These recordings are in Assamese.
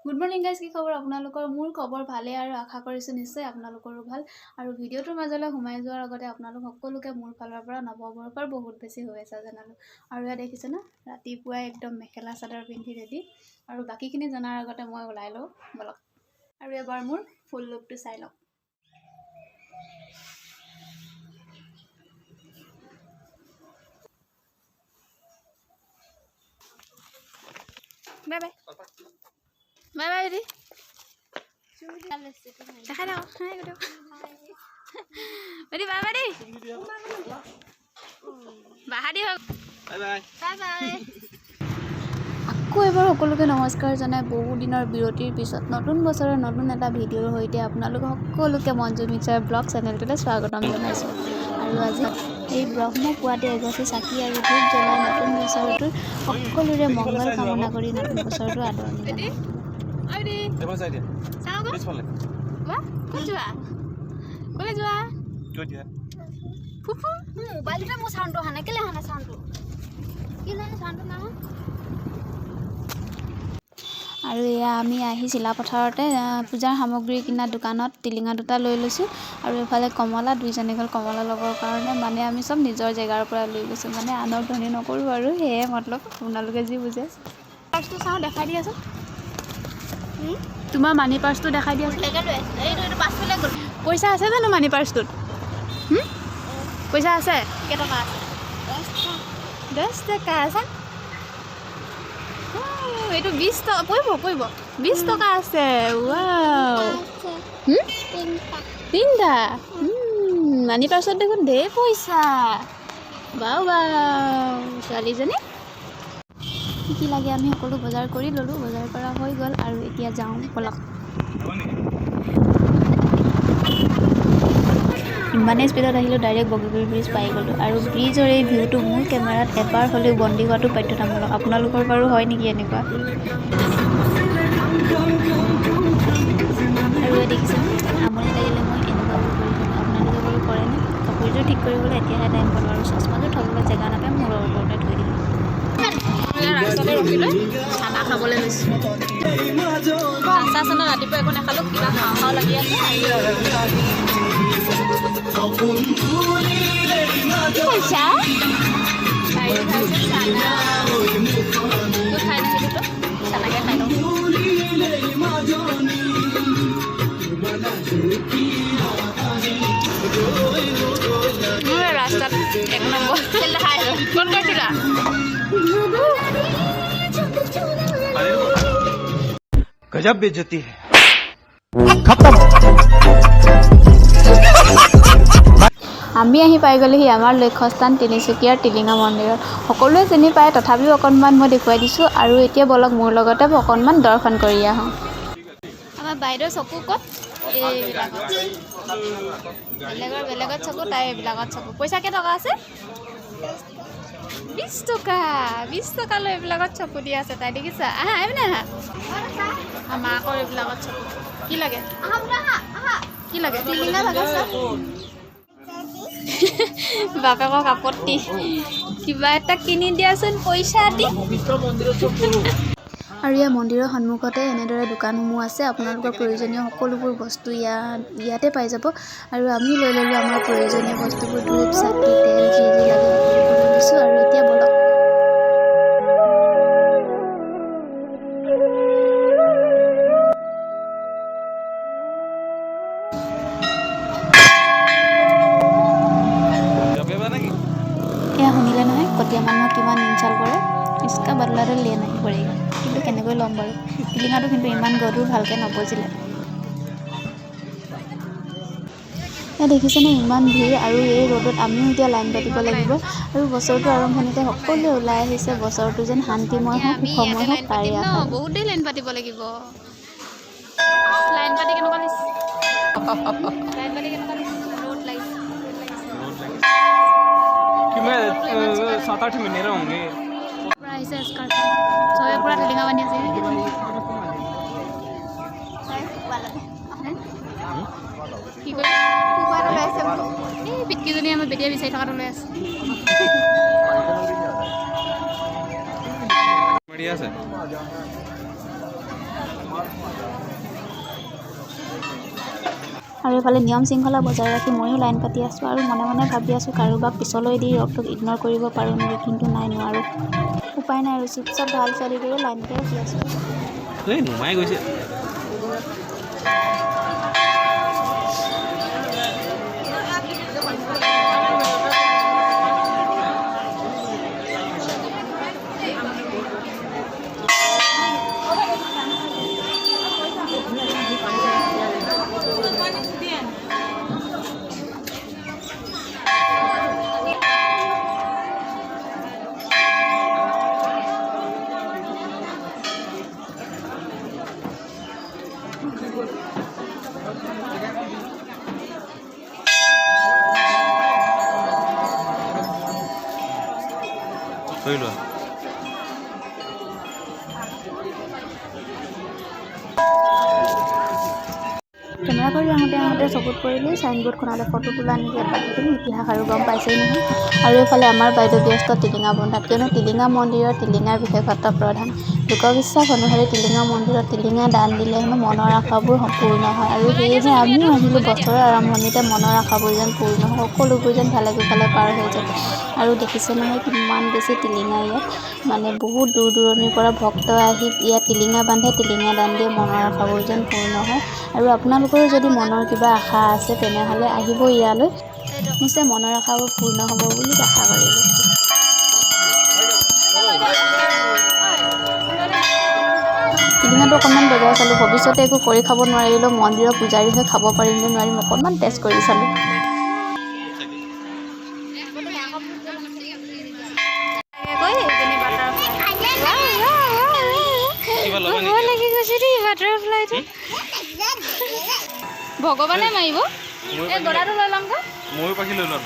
গুড মৰ্নিং গাইজ, কি খবৰ আপোনালোকৰ? মোৰ খবৰ ভালে আৰু আশা কৰিছোঁ নিশ্চয় আপোনালোকৰো ভাল। আৰু ভিডিঅ'টোৰ মাজলৈ সোমাই যোৱাৰ আগতে আপোনালোক সকলোকে মোৰ ফালৰ পৰা নৱবৰ্ষৰ বহুত বেছি শুভেচ্ছা জনালোঁ। আৰু ইয়াত দেখিছে না, ৰাতিপুৱাই একদম মেখেলা চাদৰ পিন্ধি ৰেডি। আৰু বাকীখিনি জনাৰ আগতে মই ওলাই লওঁ বলক। আৰু এবাৰ মোৰ ফুল লুকটো চাই লওক। Bye bye bye by the দেখাই দাও বাই বাই দেই বাহা দি হওক বাই বাই বাই। আকৌ এবাৰ সকলোকে নমস্কাৰ জনাই বহু দিনৰ বিৰতিৰ পিছত নতুন বছৰৰ নতুন এটা ভিডিঅ'ৰ সৈতে আপোনালোক সকলোকে মঞ্জু মিক্সাৰ ব্লগ চেনেলটোলৈ স্বাগতম জনাইছোঁ। আৰু আজি এই ব্ৰহ্ম পুৱাতে এগছি চাকি আৰু ধূপ জ্বলাই নতুন বছৰটোৰ সকলোৰে মংগল কামনা কৰি নতুন বছৰটো আদৰণি জনাই। আৰু এয়া আমি আহি চিলাপথাৰতে পূজাৰ সামগ্ৰী কিনা দোকানত টিলিঙা দুটা লৈ লৈছোঁ। আৰু এফালে কমলা দুইজনী গ'ল কমলা ল'বৰ কাৰণে। মানে আমি চব নিজৰ জেগাৰ পৰা লৈ গৈছোঁ, মানে আনক ধনী নকৰোঁ আৰু সেয়ে মতলব আপোনালোকে যি বুজে। পাৰ্চটো চাওঁ, দেখাই দিয়াচোন। তোমাৰ মানি পাৰ্চটো দেখাই দিয়াচোন। পইচা আছে জানো মানি পাৰ্চটোত? পইচা আছে? কেইটকা আছে? 10 টকা আছে। এইটো 20 টকা পৰিব 20 টকা আছে। ৱাও, তিনিটা মানি পাৰ্চত দেখোন ঢেৰ পইচা। বাও ছোৱালীজনী কি লাগে আমি সকলো বজাৰ কৰি ল'লোঁ। বজাৰ কৰা হৈ গ'ল আৰু এতিয়া যাওঁ বলক। ইমানেই স্পীডত আহিলোঁ, ডাইৰেক্ট বগীবিল ব্ৰিজ পাই গ'লোঁ। আৰু ব্ৰিজৰ এই ভিউটো মোৰ কেমেৰাত এবাৰ হ'লেও বন্দী হোৱাটো বাধ্যতামূলক। আপোনালোকৰ বাৰু হয় নেকি এনেকুৱা? আৰু দেখিছে আমনি লাগিলে মই এনেকুৱাবোৰ কৰি থাকোঁ। আপোনালোকে বাৰু কৰেনে? কাপোৰযোৰ ঠিক কৰিবলৈ এতিয়াহে টাইম পালোঁ আৰু চশমাযোৰ থ'বলৈ জেগা নাপাই মূৰৰ ওপৰতে থৈ দিলোঁ। ৰাস্তাতে ৰখি লৈ চানা খাবলৈ লৈছোঁ। চাহ চানা ৰাতিপুৱা একো নাখালোঁ, কিবা খাওঁ লাগি আছে। পইচা খাই নাহিলোঁ, চানাকে খাই লওঁ। ৰাস্তাত এক নম্বৰ ক'ত গৈছিলা? गजब बेइज्जती है खत्म। আমি আহি পাই গ'লোহি আমাৰ লক্ষ্যস্থান তিনিচুকীয়াৰ টিলিঙা মন্দিৰত। সকলোৱে চিনি পায়, তথাপিও অকণমান মই দেখুৱাই দিছোঁ। আৰু এতিয়া বলক মোৰ লগতে অকণমান দৰ্শন কৰি আহোঁ। আমাৰ বাইদেউৰ চকু ক'ত? এইবিলাকত বেলেগত চকু, তাই এইবিলাকত চকু। পইচা কেইটকা আছে? 20 টকা। 20 টকা লৈ এইবিলাকত চকু দি আছে তাই, দেখিছা? আহা আহিবনে আহা। মাকৰ এইবিলাকত চকু। কি লাগে? কি লাগে? টিলিঙা লাগে বাপেকক আপত্তি, কিবা এটা কিনি দিয়াচোন পইচা দি। আৰু ইয়াৰ মন্দিৰৰ সন্মুখতে এনেদৰে দোকানসমূহ আছে। আপোনালোকৰ প্ৰয়োজনীয় সকলোবোৰ বস্তু ইয়াতে পাই যাব। আৰু আমি লৈ ল'লোঁ আমাৰ প্ৰয়োজনীয় বস্তুবোৰ, ধূপ চাকি তেল যি লাগে সকলোবোৰ লৈ লৈছোঁ। আৰু এতিয়া বলক। এয়া শুনিলে নহয়, কটীয়া মানুহক কিমান ইনচাল কৰে। ইচকা বদলাটো লিয়ে নাহি পৰেগা। কিন্তু কেনেকৈ ল'ম বাৰু? টিলিঙাটো কিন্তু ইমান গধুৰ, ভালকৈ নবজিলে। এয়া দেখিছেনে ইমান ভিৰ, আৰু এই ৰ'দত আমিও এতিয়া লাইন পাতিব লাগিব। আৰু বছৰটো আৰম্ভণিতে সকলোৱে ওলাই আহিছে, বছৰটো যেন শান্তিময় হওক, সুখময় হওক, তাৰে আশা। বহুত দেৰি লাইন পাতিব লাগিব। লাইন পাতি কেনেকুৱা লাগিছে? ৰ'দ লাগিছে। 7-8 महीने होंगे। আহিছে স্কাৰ্ফ চবে পুৰা টিলিঙা বান্ধি আছে। কি কৰি এই পিটকিজনী আমাৰ বেটিয়ে বিচাৰি থকাটো লৈ আছে। बढ़िया से আৰু এইফালে নিয়ম শৃংখলা বজাই ৰাখি ময়ো লাইন পাতি আছোঁ আৰু মনে মনে ভাবি আছোঁ কাৰোবাক পিছলৈ দি ৰকটোক ইগন'ৰ কৰিব পাৰোঁ নেকি, কিন্তু নাই, নোৱাৰোঁ। উপায় নাই আৰু চুপচাপ ভাল ছোৱালীবোৰে লাইনতে ৰখি আছোঁ। নুমাই গৈছে। ধৰি লোৱা কেমেৰা কৰি আহোঁতে চকুত পৰিলে চাইনবোৰ্ডখনলৈ ফটো তোলা নেকি পাতিখিনি ইতিহাস আৰু গম পাইছেই নহয়। আৰু এইফালে আমাৰ বাইদেউ ব্যস্ত টিলিঙা বন্ধাত, কিয়নো টিলিঙা মন্দিৰৰ টিলিঙাৰ বিশেষত্ব প্ৰধান। লোকবিশ্বাস অনুসৰি টিলিঙা মন্দিৰত টিলিঙা দান দিলে হেনো মনৰ আশাবোৰ পূৰ্ণ হয়, আৰু সেয়েহে আমিও আহিলোঁ বছৰৰ আৰম্ভণিতে মনৰ আশাবোৰ যেন পূৰ্ণ হয়, সকলোবোৰ যেন ভালে কুশলে পাৰ হৈ যায়। আৰু দেখিছে নহয় কিমান বেছি টিলিঙা ইয়াত, মানে বহুত দূৰ দূৰণিৰ পৰা ভক্ত আহি ইয়াত টিলিঙা বান্ধে, টিলিঙা দান দিয়ে, মনৰ আশাবোৰ যেন পূৰ্ণ হয়। আৰু আপোনালোকৰো যদি মনৰ কিবা আশা আছে তেনেহ'লে আহিব ইয়ালৈ, নিশ্চয় মনৰ আশাবোৰ পূৰ্ণ হ'ব বুলি আশা কৰিলোঁ। টিলিঙাটো অকণমান বজাই চালোঁ, ভৱিষ্যতে একো কৰি খাব নোৱাৰিলেও মন্দিৰৰ পূজাৰী হৈ খাব পাৰিম নে নোৱাৰিম অকণমান টেষ্ট কৰি চালোঁ। ভগৱানে মাৰিব এই গলাটো লৈ ল'ম গৈ, ময়ো পাখি লৈ ল'ম।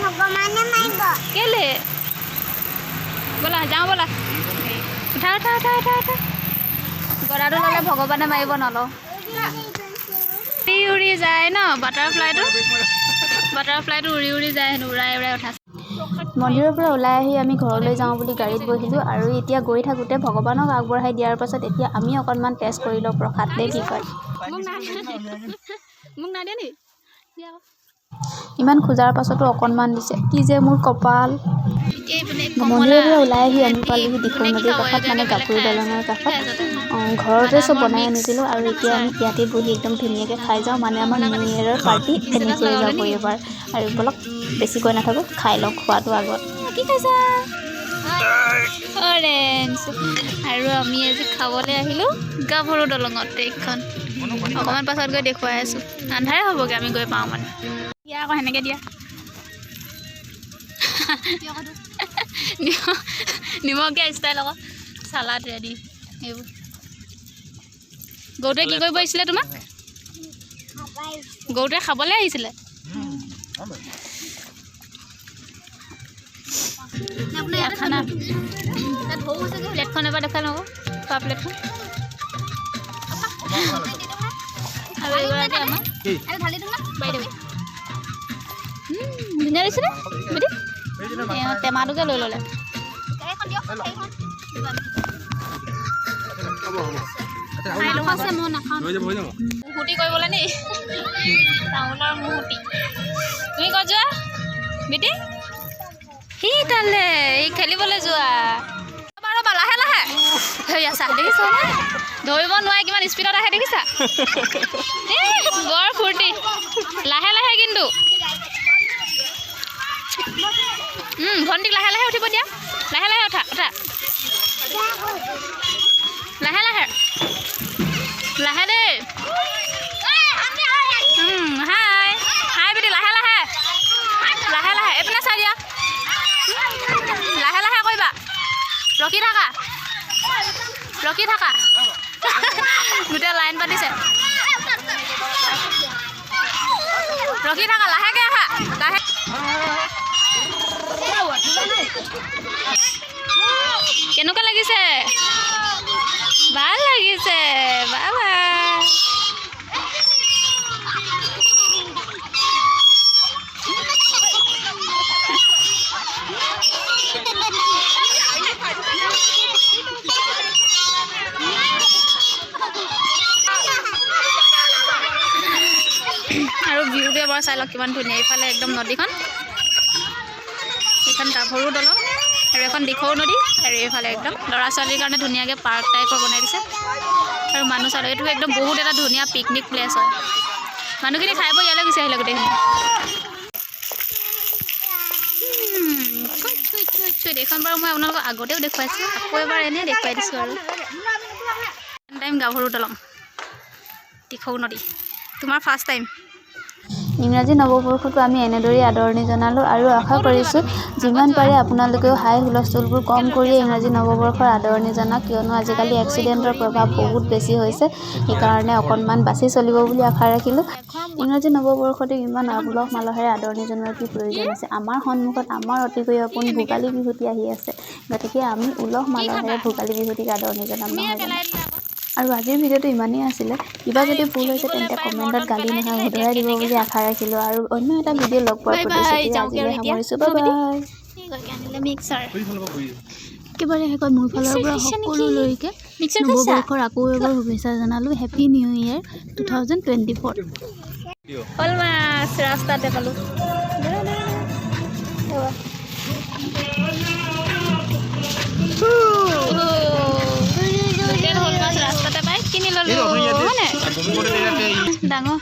ভগৱানে মাৰিব কেলে? ব'লা যাওঁ ব'লা, উঠা উঠা উঠা উঠা উঠা। গলাটো ল'লে ভগৱানে মাৰিব, নলওঁ। উৰি উৰি যায় ন বাটাৰফ্লাইটো উৰি উৰি যায় হেনো, উৰাই উৰাই উঠা। মন্দিৰৰ পৰা ওলাই আহি আমি ঘৰলৈ যাওঁ বুলি গাড়ীত বহিলোঁ, আৰু এতিয়া গৈ থাকোঁতে ভগৱানক আগবঢ়াই দিয়াৰ পাছত এতিয়া আমি অকণমান টেষ্ট কৰি লওঁ প্ৰসাদ নে কি কয়। মোক নাইদিয়া নি? ইমান খোজাৰ পাছতো অকণমান দিছে, কি যে মোৰ কপাল। মন্দিৰৰ পৰা ওলাই আহি আমি পালোহি দিখৌ নদীৰ কাষত, মানে গাভৰু দলঙৰ কাষত। ঘৰতে চব বনাই আনিছিলোঁ, আৰু এতিয়া আমি ইয়াতে বহি একদম ধুনীয়াকৈ খাই যাওঁ, মানে আমাৰ নিউ ইয়েৰৰ পাৰ্টি এনেকৈয়ে যাব এইবাৰ। আৰু বলক বেছিকৈ নাথাকোঁ, খাই লওঁ খোৱাটো আগত। কি খাইছা? অৰেঞ্জ। আৰু আমি আজি খাবলৈ আহিলোঁ গাভৰু দলঙত এইখন। অকণমান পাছত গৈ দেখুৱাই আছোঁ, আন্ধাৰে হ'বগৈ আমি গৈ পাওঁ মানে। দিয়া আকৌ সেনেকৈ দিয়া। নিমখীয়া ষ্টাইল আকৌ, চালাড ৰেডি এইবোৰ। গৰুটোৱে কি কৰিব আহিছিলে তোমাক? গৰুটোৱে খাবলৈ আহিছিলে। খানা প্লেটখন এবাৰ দেখাই লওঁ, খোৱা প্লেটখন। আৰু এগৰাকী আমাৰ বাইদেউ, ধুনীয়া লাগিছেনে বেটি? টেমাটোকে লৈ ল'লে। মুহুতি কৰিবলৈ নি? তামোলৰ মুহুতি। তুমি ক'ত যোৱা বেটি? সি তালে এই খেলিবলৈ যোৱা। ৰ'বা লাহে লাহে হেৰি আছা দেখিছ নে? ধৰিব নোৱাৰে কিমান স্পীডত আহে দেখিছা? বৰ ফূৰ্তি, লাহে লাহে কিন্তু। ভণ্টিক লাহে লাহে উঠিব দিয়া, লাহে লাহে উঠা উঠা, লাহে লাহে লাহে দেই। হাই হাই বেটি, লাহে লাহে লাহে লাহে, এইপিনে চাই দিয়া, লাহে লাহে কৰিবা, ৰখি থাকা ৰখি থাকা। গোটেই লাইন পাতিছে, ৰখি থাকা, লাহেকৈ আহা লাহে। কেনেকুৱা লাগিছে? ভাল লাগিছে, বাবা। চাই লওক কিমান ধুনীয়া এইফালে একদম নদীখন এইখন গাভৰু দলং আৰু এখন দিখৌ নদী আৰু এইফালে একদম ল'ৰা ছোৱালীৰ কাৰণে ধুনীয়াকৈ পাৰ্ক টাইপৰ বনাই দিছে আৰু মানুহ চাই এইটো একদম বহুত এটা ধুনীয়া পিকনিক প্লেচ হয় মানুহখিনি খাই বৈ ইয়ালৈ গুচি আহিলে গোটেইখিনি এইখন বাৰু মই আপোনালোকক আগতেও দেখুৱাইছোঁ আকৌ এবাৰ এনেই দেখুৱাই দিছোঁ আৰু টাইম গাভৰু দলং দিখৌ নদী তোমাৰ ফাৰ্ষ্ট টাইম ইংৰাজী নৱবৰ্ষতো আমি এনেদৰেই আদৰণি জনালোঁ আৰু আশা কৰিছোঁ যিমান পাৰে আপোনালোকেও হাই হুলস্থুলবোৰ কম কৰিয়ে ইংৰাজী নৱবৰ্ষৰ আদৰণি জনাওক কিয়নো আজিকালি এক্সিডেণ্টৰ প্ৰভাৱ বহুত বেছি হৈছে সেইকাৰণে অকণমান বাছি চলিব বুলি আশা ৰাখিলোঁ ইংৰাজী নৱবৰ্ষতে ইমান উলহ মালহেৰে আদৰণি জনোৱাৰ কি প্ৰয়োজন আছে আমাৰ সন্মুখত আমাৰ অতিকৈ আপোন ভোগালী বিহুটি আহি আছে গতিকে আমি উলহ মালহেৰে ভোগালী বিহুটিক আদৰণি জনাম নহয় জানো আৰু আজিৰ ভিডিঅ'টো ইমানেই আছিলে কিবা যদি ভুল হৈছে তেন্তে কমেণ্টত গালি নহয় শুধৰাই দিব বুলি আশা ৰাখিলোঁ আৰু অন্য এটা ভিডিঅ' লগ পোৱাৰ প্ৰতিশ্ৰুতি আজিলৈ সামৰিছোঁ বাই বাই একেবাৰে শেষত মোৰ ফালৰ পৰা সকলোলৈকে নৱবৰ্ষৰ আকৌ এবাৰ শুভেচ্ছা জনালোঁ হেপী নিউ ইয়েৰ 2024 হ'ল মাছ ৰাস্তাতে পালোঁ ৰাস্তাতে পাই কিনি ল'লোঁ হয়নে ডাঙৰ